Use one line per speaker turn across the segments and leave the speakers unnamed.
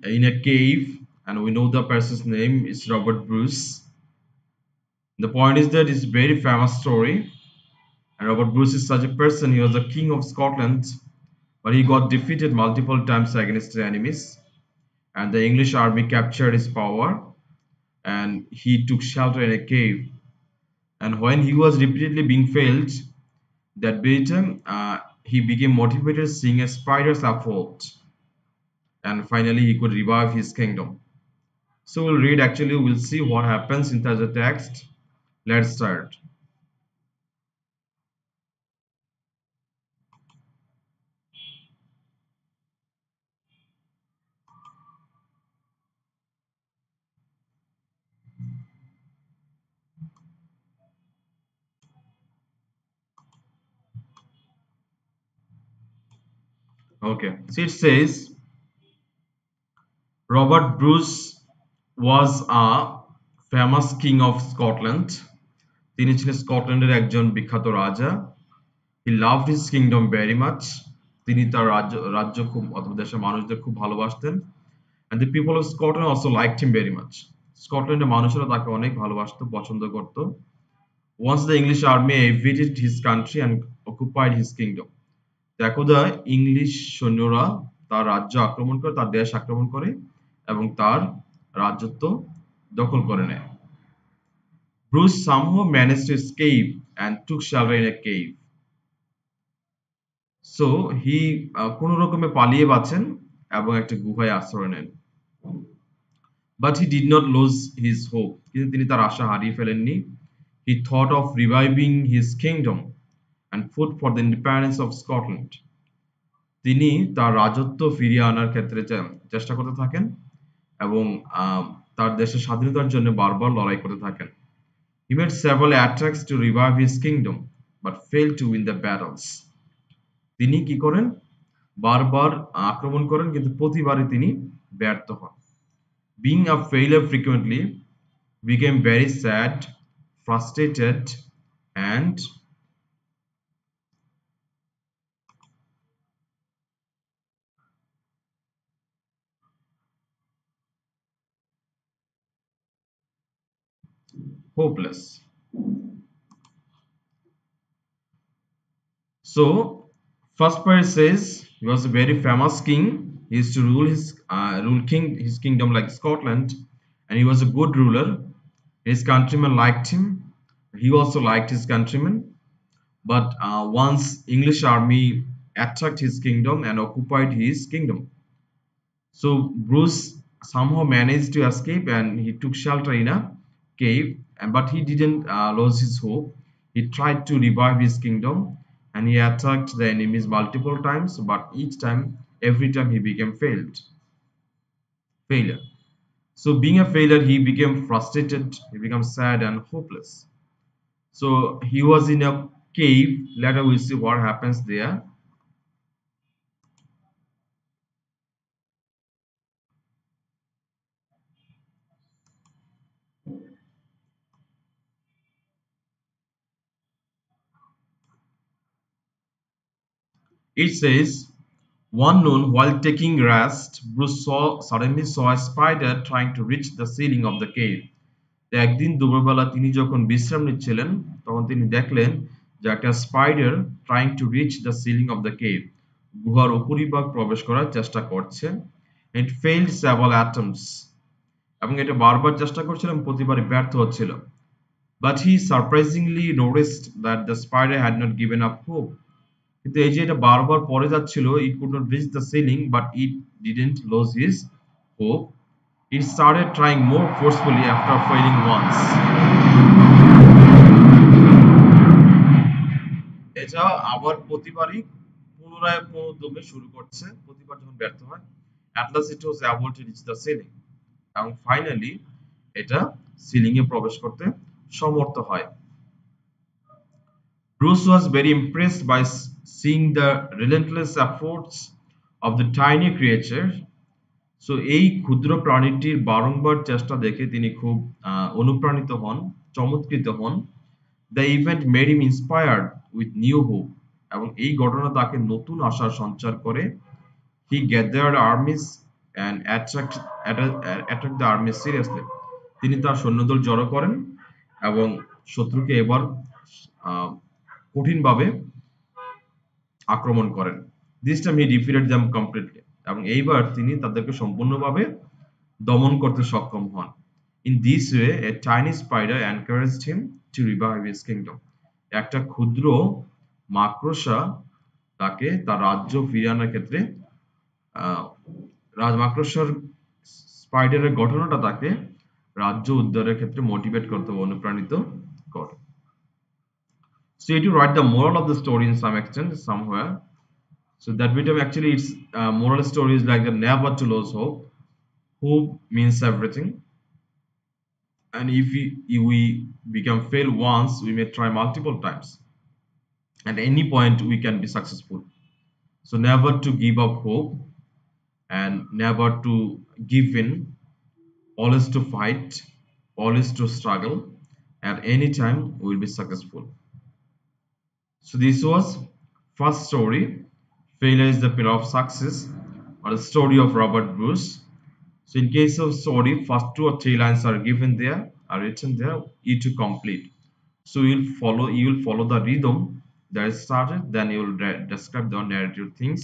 in a cave, and we know the person's name is Robert Bruce. The point is that it's a very famous story, and Robert Bruce is such a person. He was the king of Scotland, but he got defeated multiple times against the enemies, and the English army captured his power, and he took shelter in a cave. And when he was repeatedly being failed, that beat him, he became motivated seeing a spider's effort, and finally he could revive his kingdom. So we'll read actually, we'll see what happens inside the text. Let's start. Okay, so it says Robert Bruce was a famous king of Scotland. তিনি ছিলেন স্কটল্যান্ডের একজন বিখ্যাত রাজা। He loved his kingdom very much. তিনি তার রাজ্য খুব অথবা দেশের মানুষদের খুব ভালোবাসতেন। And the people of Scotland also liked him very much. স্কটল্যান্ডের মানুষেরা তাকে অনেক ভালোবাসতো, পছন্দ করত। Once the English army invaded his country and occupied his kingdom. একদা ইংলিশ সৈন্যরা তার রাজ্য আক্রমণ করে, তার দেশ আক্রমণ করে এবং তার রাজত্ব দখল করে নেয়। Bruce somehow managed to escape and took shelter in a cave. So he কোনো রকমে পালিয়ে বাঁচেন এবং একটা গুহায় আশ্রয় নেন। But he did not lose his hope. কিন্তু তিনি তার আশা হারিয়ে ফেলেননি। He thought of reviving his kingdom and fought for the independence of Scotland. তিনি তার রাজত্ব ফিরিয়ে আনার ক্ষেত্রে চেষ্টা করতে থাকেন এবং তার দেশের স্বাধীনতার জন্য বারবার লড়াই করতে থাকেন। He made several attacks to revive his kingdom but failed to win the battles. তিনি কি করেন? বারবার আক্রমণ করেন কিন্তু প্রতিবারই তিনি ব্যর্থ হন। Being a failure frequently, became very sad, frustrated, and hopeless. So, first part says he was a very famous king. He used to rule his kingdom like Scotland, and he was a good ruler. His countrymen liked him. He also liked his countrymen. But once English army attacked his kingdom and occupied his kingdom, so Bruce somehow managed to escape and he took shelter in a cave. But he didn't lose his hope. He tried to revive his kingdom and he attacked the enemies multiple times. But every time he became failure. So being a failure, he became frustrated. He became sad and hopeless. So he was in a cave. Later we'll see what happens there. It says, one noon, while taking rest, Bruce suddenly saw a spider trying to reach the ceiling of the cave. তো একদিন দুপুরবেলা তিনি যখন বিশ্রাম নিচ্ছিলেন তখন তিনি দেখলেন যে একটা spider trying to reach the ceiling of the cave, গুহার উপরিভাগ প্রবেশ করার চেষ্টা করছে। ইট ফেইলড সেভারাল অ্যাটেম্পটস, এবং এটা বারবার চেষ্টা করছিল এবং প্রতিবারই ব্যর্থ হচ্ছিল। But he surprisingly noticed that the spider had not given up hope. কিন্তু এই যে এটা বারবার পড়ে যাচ্ছিল, it could not reach the ceiling but it didn't loose his hope. It started trying more forcefully after failing once. এটা আবার প্রতিবারই পুনরায় পুনর্দমে শুরু করছে, প্রতিবার যখন ব্যর্থ হয়। At last it was able to reach the ceiling. এবং ফাইনালি এটা সিলিং এ প্রবেশ করতে সমর্থ হয়। Bruce was very impressed by seeing the relentless efforts of the tiny creature. So এই ক্ষুদ্র প্রাণীটির বারংবার চেষ্টা দেখে তিনি খুব অনুপ্রাণিত হন, চমৎকৃত হন। The event made him inspired with new hope, এবং এই ঘটনা তাকে নতুন আশার সঞ্চার করে। He gathered armies and attack the army seriously. তিনি তার সৈন্যদল জড়ো করেন এবং শত্রুকে এবার আহ, কঠিনভাবে আক্রমণ করেন। This time he defeated them completely, এবং এইবার তিনি তাদেরকে সম্পূর্ণভাবে দমন করতে সক্ষম হন। In this way a tiny spider encouraged him to revive his kingdom. একটা ক্ষুদ্র মাকড়সা তাকে তার রাজ্য ফিরিয়ে আনার ক্ষেত্রে আহ, মাকড়সার স্পাইডারের ঘটনাটা তাকে রাজ্য উদ্ধারের ক্ষেত্রে মোটিভেট করতে বা অনুপ্রাণিত করে। So you have to write the moral of the story in some extent somewhere. So that bit of actually its moral story is like the never to lose hope. Hope means everything. And if we become fail once, we may try multiple times. At any point, we can be successful. So never to give up hope and never to give in. Always to fight. Always to struggle. At any time, we will be successful. So this was first story, failure is the pillar of success, or the story of Robert Bruce. So in case of story, first two or three lines are given there, are written there, you to complete. So you will follow the rhythm that is started, then you will describe the narrative things.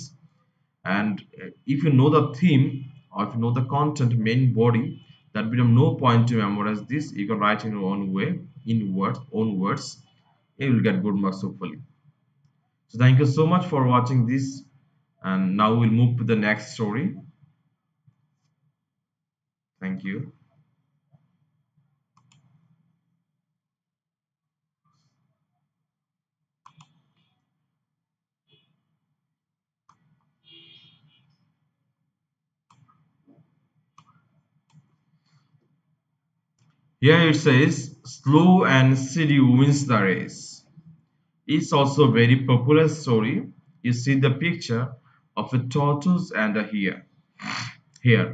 And if you know the theme or if you know the content, main body, that become no point to memorize this. You can write in your own way, in words, own words. You will get good marks hopefully. So thank you so much for watching this, and now we'll move to the next story. Thank you. Here it says slow and steady wins the race. It's also a very popular story. You see the picture of a tortoise and a hare. Here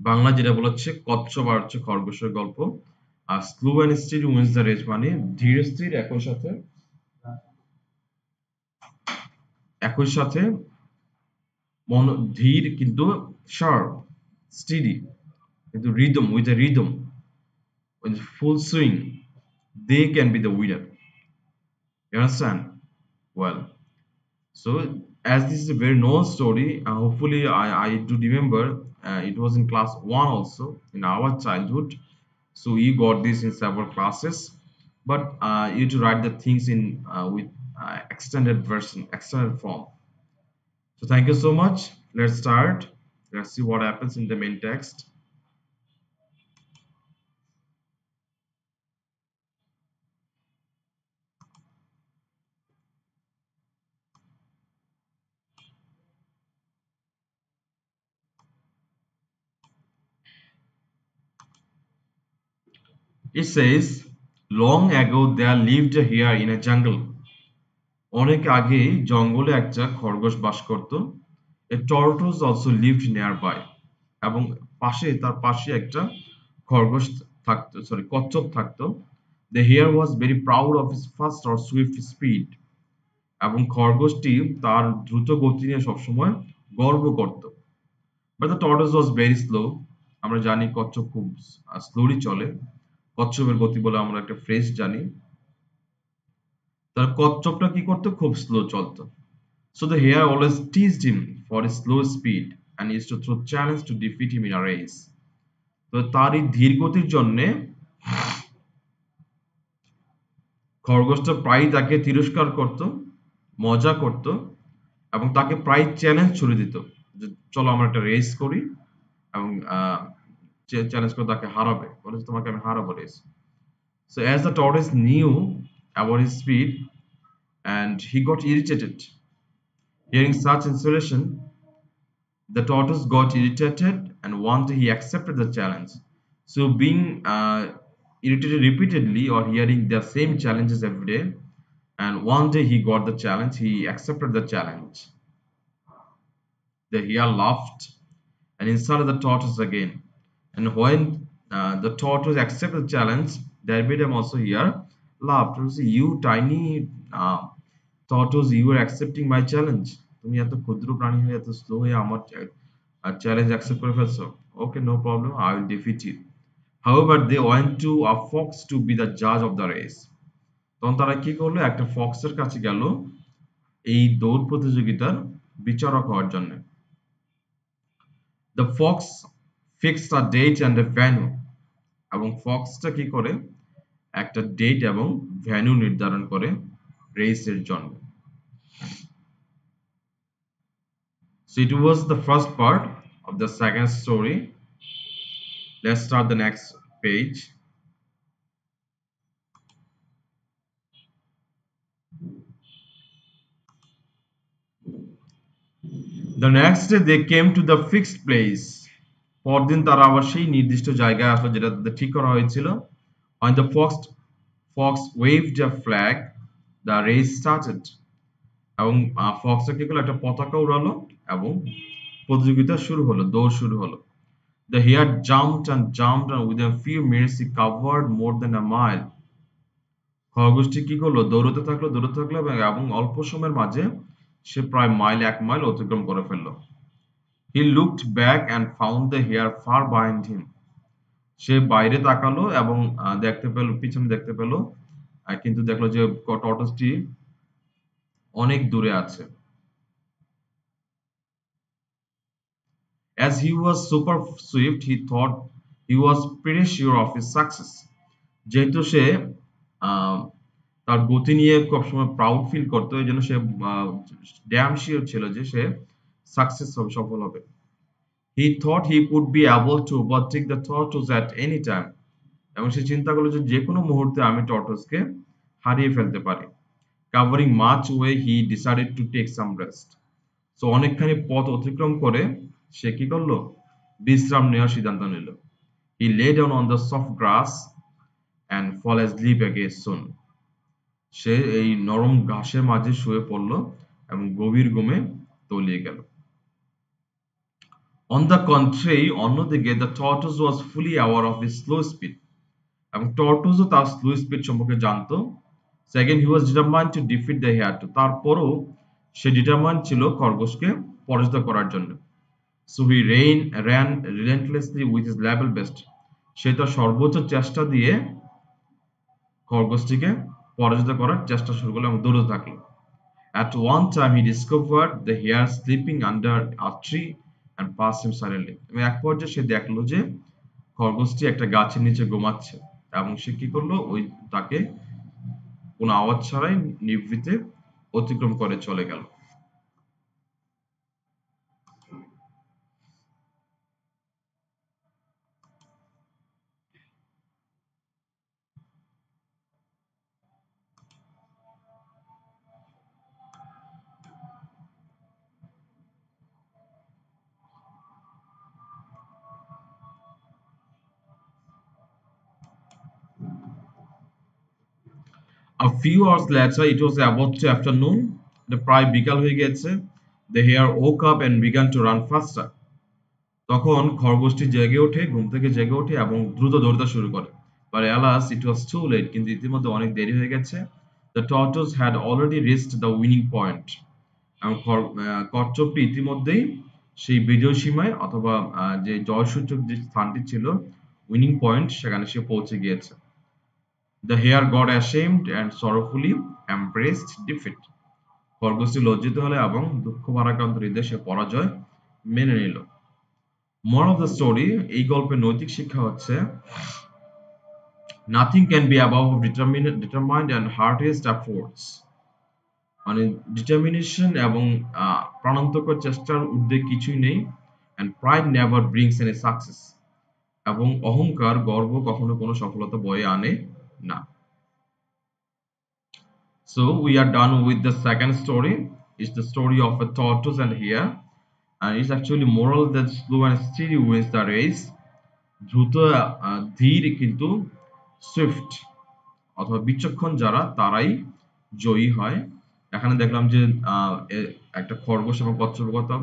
Bangla যেটা বলেছে কচ্ছপ আর হচ্ছে খরগোশের গল্প। আর slow and steady wins the race মানে ধীর স্থির একই সাথে ধীর কিন্তু শার্প, স্টিডি কিন্তু rhythm with a rhythm, with full swing, they can be the winner. You understand? Well, so as this is a very known story, hopefully I do remember it was in class 1 also in our childhood. So you got this in several classes, but you to write the things in with extended version, extended form. So thank you so much. Let's start. Let's see what happens in the main text. It says, long ago there lived a hare in a jungle. অনেক আগেই জঙ্গলে একটা খরগোশ বাস করত। A tortoise also lived nearby. এবং তার পাশে একটা খরগোশ থাকতো, সরি কচ্ছপ থাকতো। The hare was very proud of his fast or swift speed. এবং খরগোশটি তার দ্রুত গতি নিয়ে সবসময় গর্ব করত। But the tortoise was very slow. আমরা জানি কচ্ছপ খুব স্লোলি চলে। কচ্ছপের গতি বলে আমরা একটা ফ্রেজ জানি। তার কচ্ছপটা কি করতো? খুব স্লো চলতো। So the hare always teased him for his slow speed and used to throw challenge to defeat him in a race. তো তার এই ধীর গতির জন্যে খরগোশটা প্রায়ই তাকে তিরস্কার করত, মজা করত এবং তাকে প্রায় চ্যালেঞ্জ ছুড়ে দিত যে চলো আমরা একটা রেস করি এবং চ্যালেঞ্জ করে তাকে হারাবে, বলে তোমাকে আমি হারাবো race. So as the tortoise knew about his speed and he got irritated. Hearing such insulation, the tortoise got irritated and one day he accepted the challenge. So being irritated repeatedly or hearing the same challenges every day, and one day he got the challenge, he accepted the challenge. The hare laughed and insulted the tortoise again. And when the tortoise accepted the challenge, that made him also here laughed. You see, you tiny tortoise, you are accepting my challenge. তুমি এত ক্ষুদ্র প্রাণী হয়ে এত slow হয়ে আমার আর challenge accept করে ফেলছো? Okay, no problem, I will defeat you. However, they went to a fox to be the judge of the race. তখন তারা কি করলো? একটা ফক্সের কাছে গেল এই দৌড় প্রতিযোগিতার বিচারক হওয়ার জন্য। The fox fixed a date and a venue. এবং ফক্সটা কি করে? একটা ডেট এবং ভেন্যু নির্ধারণ করে রেসের জন্য। So it was the first part of the second story. Let's start the next page. The next day they came to the fixed place. পরদিন তারা আবার সেই নির্দিষ্ট জায়গায় আসলো যেটা তাদের ঠিক করা হয়েছিল। When the fox waved a flag, the race started. এবং ফক্সটা কি করলো? একটা পতাকা উড়ালো এবং প্রতিযোগিতা শুরু হলো, দৌড় শুরু হলো। The hare jumped and within a few minutes he covered more than a mile. খরগোশটি কি করলো? দৌড়তে থাকলো এবং অল্প সময়ের মাঝে সে প্রায় এক মাইল অতিক্রম করে ফেললো। He looked back and found the hare far behind him. সে বাইরে তাকালো এবং পিছনে দেখতে পেল, কিন্তু দেখলো যে টর্টসটি অনেক দূরে আছে। As he was super swift, he thought he was pretty sure of his success. যেহেতু সে আহ, তার গতি নিয়ে সবসময় প্রাউড ফিল করতো, এই জন্য সে ড্যাম শিওর ছিল যে সে সাকসেস হবে, সফল হবে। He thought he could be able to overtake the tortoise at any time. এবং সে চিন্তা করলো যে যেকোনো মুহূর্তে আমি টর্টসকে হারিয়ে ফেলতে পারি। Covering much way, he decided to take some rest. So অনেকখানি পথ অতিক্রম করে সে কি করলো? বিশ্রাম নেওয়ার সিদ্ধান্ত নিল। He lay down on the soft grass and fall asleep again soon. সে এই নরম ঘাসের মাঝে শুয়ে পড়ল এবং গভীর ঘুমে তলিয়ে গেল। On the contrary, অন্যদিকে the tortoise was fully aware of his slow speed. এবং টর্টোসও তার স্লো স্পিড সম্পর্কে জানতো। Second, he was determined to defeat the hare. তারপরও সে ডিটারমাইন্ড ছিল খরগোশকে পরাজিত করার জন্য। So he ran relentlessly with his level best. সে তার সর্বোচ্চ চেষ্টা দিয়ে খরগোশটিকে পরাজিত করার চেষ্টা শুরু করলো এবং দৌড়তে থাকলো। At one time he discovered the hare sleeping under a tree and passed him silently. এবং এক পর্যায়ে সে দেখলো যে খরগোশটি একটা গাছের নিচে ঘুমাচ্ছে এবং সে কি করলো? তাকে কোনো আওয়াজ ছাড়াই নিভৃতে অতিক্রম করে চলে গেল। A few hours later, it was about to afternoon. প্রায় বিকাল হয়ে গেছে। The hare woke up and began to run faster. তখন খরগোশটি জেগে ওঠে, ঘুম থেকে জেগে ওঠে এবং দ্রুত দৌড়তে শুরু করে। But alas, it was too late. কিন্তু ইতিমধ্যে অনেক দেরি হয়ে গেছে। The tortoise had already reached the winning point. এবং কচ্ছপটি ইতিমধ্যেই সেই বিজয় সীমায় অথবা যে জয়সূচক যে স্থানটি ছিল, উইনিং পয়েন্ট, সেখানে সে পৌঁছে গিয়েছে। The hare got ashamed and sorrowfully embraced defeat. খরগোশটি লজ্জিত হলো এবং দুঃখ ভারাক্রান্ত হৃদয়ে সে পরাজয় মেনে নিল। Moral of the story, এই গল্পের নৈতিক শিক্ষা হচ্ছে, nothing can be above determined and hardest efforts. মানে ডিটারমিনেশন এবং প্রাণান্তকর চেষ্টার ঊর্ধ্বে কিছুই নেই। and pride never brings any success. এবং অহংকার, গর্ব কখনো কোনো সফলতা বয়ে আনে না। So we are done with the second story. It's the story of a tortoise and hare, and it's actually moral that slow and steady wins the race. দ্রুত ধীর কিন্তু সুইফট অথবা বিচক্ষণ যারা, তারাই জয়ী হয়। এখানে দেখলাম যে একটা খরগোশ এবং কচ্ছপের কথা।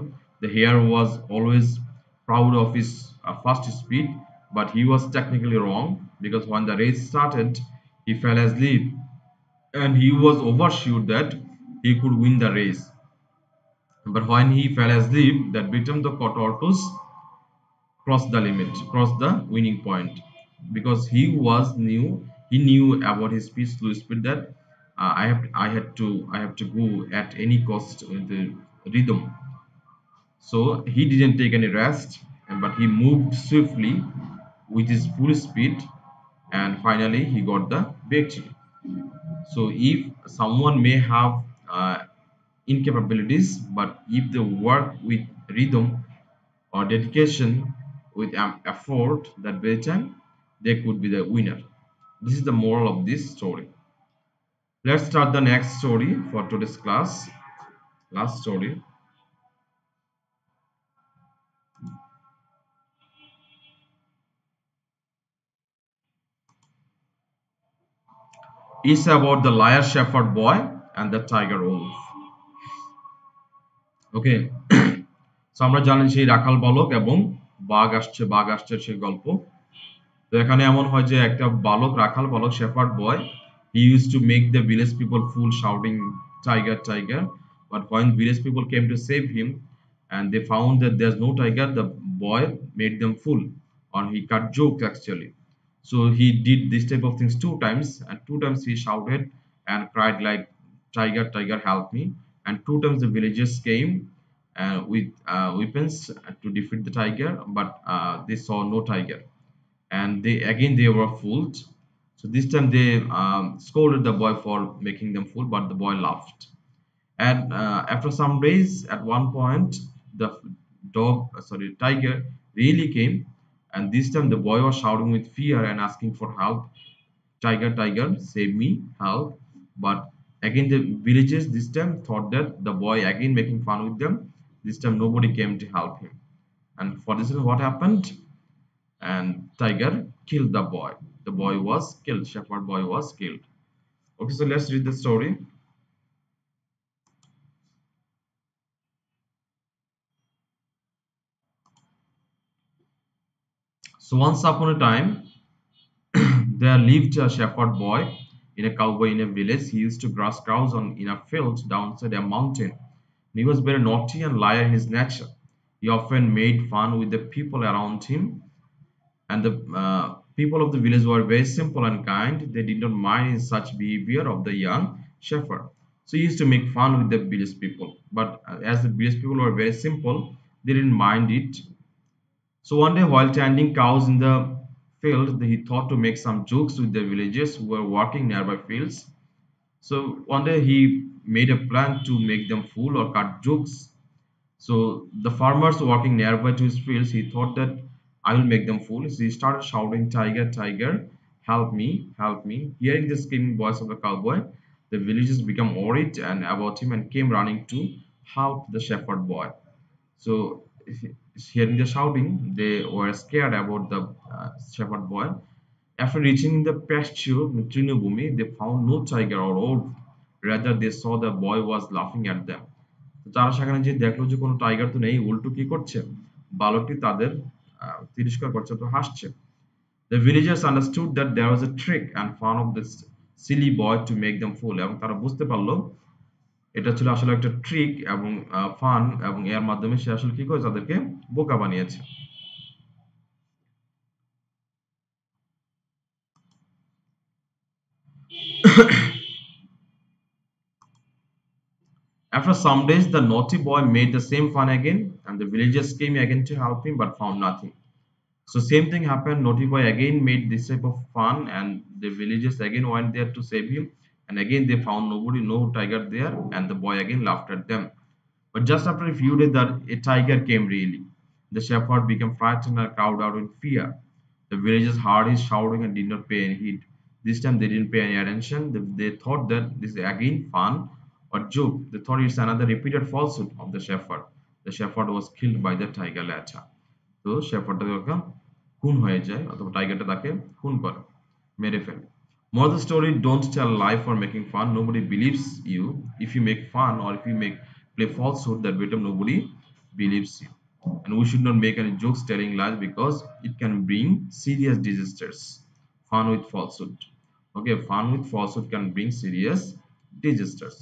The hare was always proud of his fast speed, but he was technically wrong because when the race started, he fell asleep and he was oversure that he could win the race. But when he fell asleep, that victim the tortoise crossed the limit, crossed the winning point, because he knew about his speed, slow speed, that I have to go at any cost with the rhythm. So he didn't take any rest, but he moved swiftly with his full speed, and finally he got the victory. So if someone may have incapabilities, but if they work with rhythm or dedication with effort, that by the time they could be the winner. This is the moral of this story. Let's start the next story for today's class. Last story is about the liar shepherd boy and the tiger wolf. Okay, so আমরা জানি সেই রাখাল বালক এবং বাঘ আসছে সেই গল্প। তো এখানে এমন হয় যে একটা বালক, রাখাল বালক, shepherd boy, he use to make the village people full shouting tiger tiger, but when village people came to save him and they found that there's no tiger, the boy made them fool, or he cut jokes actually. So he did this type of things two times, and two times he shouted and cried like, tiger tiger help me, and two times the villagers came with weapons to defeat the tiger, but they saw no tiger, and they were fooled. So this time they scolded the boy for making them fool, but the boy laughed. And after some days, at one point, the tiger really came, and this time the boy was shouting with fear and asking for help. Tiger, tiger, save me, help! But again, the villagers this time thought that the boy again making fun with them. This time nobody came to help him, and for this reason, what happened? And tiger killed the boy. The boy was killed. Shepherd boy was killed. Okay, so let's read the story. So once upon a time, there lived a shepherd boy in a cowboy in a village. He used to graze cows on in a field downside a mountain. He was very naughty and liar in his nature. He often made fun with the people around him, and the people of the village were very simple and kind. They did not mind such behavior of the young shepherd. So he used to make fun with the village people. But as the village people were very simple, they didn't mind it. So one day, while tending cows in the field, he thought to make some jokes with the villagers who were working nearby fields. So one day he made a plan to make them fool or cut jokes. So the farmers walking nearby to his fields, he thought that I will make them fools. He started shouting, tiger, tiger, help me, help me. Hearing the screaming voice of the cowboy, the villagers became worried and about him and came running to help the shepherd boy. So hearing the shouting, they were scared about the shepherd boy. After reaching the pasture, Trinubhumi, they found no tiger or wolf. Rather, they saw the boy was laughing at them. তো তারা সেখানে যে দেখলো যে কোনো tiger তো নেই, উল্টো কি করছে, বালকটি তাদের তিরস্কার করছে, তো হাসছে। The villagers understood that there was a trick and fun of this silly boy to make them fool, এবং তারা বুঝতে পারলো এটা ছিল আসলে একটা ট্রিক এবং ফান, এবং এর মাধ্যমে সে আসলে কি করে তাদেরকে বোকা বানিয়েছে। After some days, the naughty boy made the same fun again, and the villagers came again to help him but found nothing. So same thing happened. Naughty boy again made this type of fun, and the villagers again went there to save him. And again they found nobody, no tiger there, and the boy again laughed at them. But just after a few days, a tiger came really. The shepherd became frightened and cowed out in fear. The villagers heard his shouting and did not pay any heed. This time they didn't pay any attention. They thought that this is again fun or joke. They thought it's another repeated falsehood of the shepherd. The shepherd was killed by the tiger later. তো শেফার্ডটা যখন খুন হয়ে যায় অথবা টাইগারটা তাকে খুন করে, মেরে ফেলে। More the story, don't tell lie for making fun. Nobody believes you if you make fun, or if you make play falsehood, that victim nobody believes you. And we should not make any jokes telling lies because it can bring serious disasters. Fun with falsehood. Okay, fun with falsehood can bring serious disasters.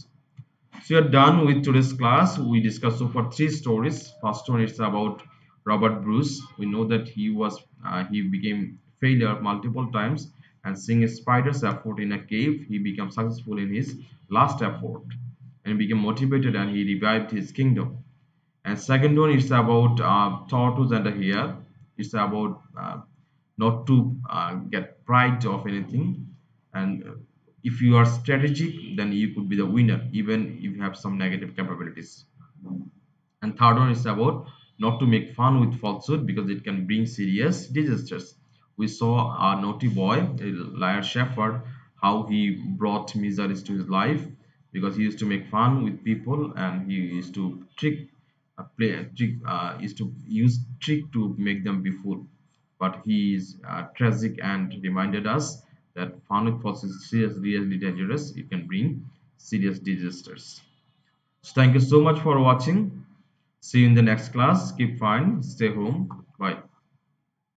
So you're done with today's class. We discussed so far three stories. First one is about Robert Bruce. We know that he became failure multiple times, and seeing a spider's effort in a cave, he became successful in his last effort and became motivated, and he revived his kingdom. And second one is about tortoise and a hare. It's about not to get pride of anything. And if you are strategic, then you could be the winner, even if you have some negative capabilities. And third one is about not to make fun with falsehood because it can bring serious disasters. We saw a naughty boy, a liar shepherd, how he brought miseries to his life because he used to make fun with people and he used to used to use trick to make them be fooled. But he is tragic and reminded us that fun with falsehood is seriously dangerous. It can bring serious disasters. So thank you so much for watching. See you in the next class. Keep fine. Stay home. Bye.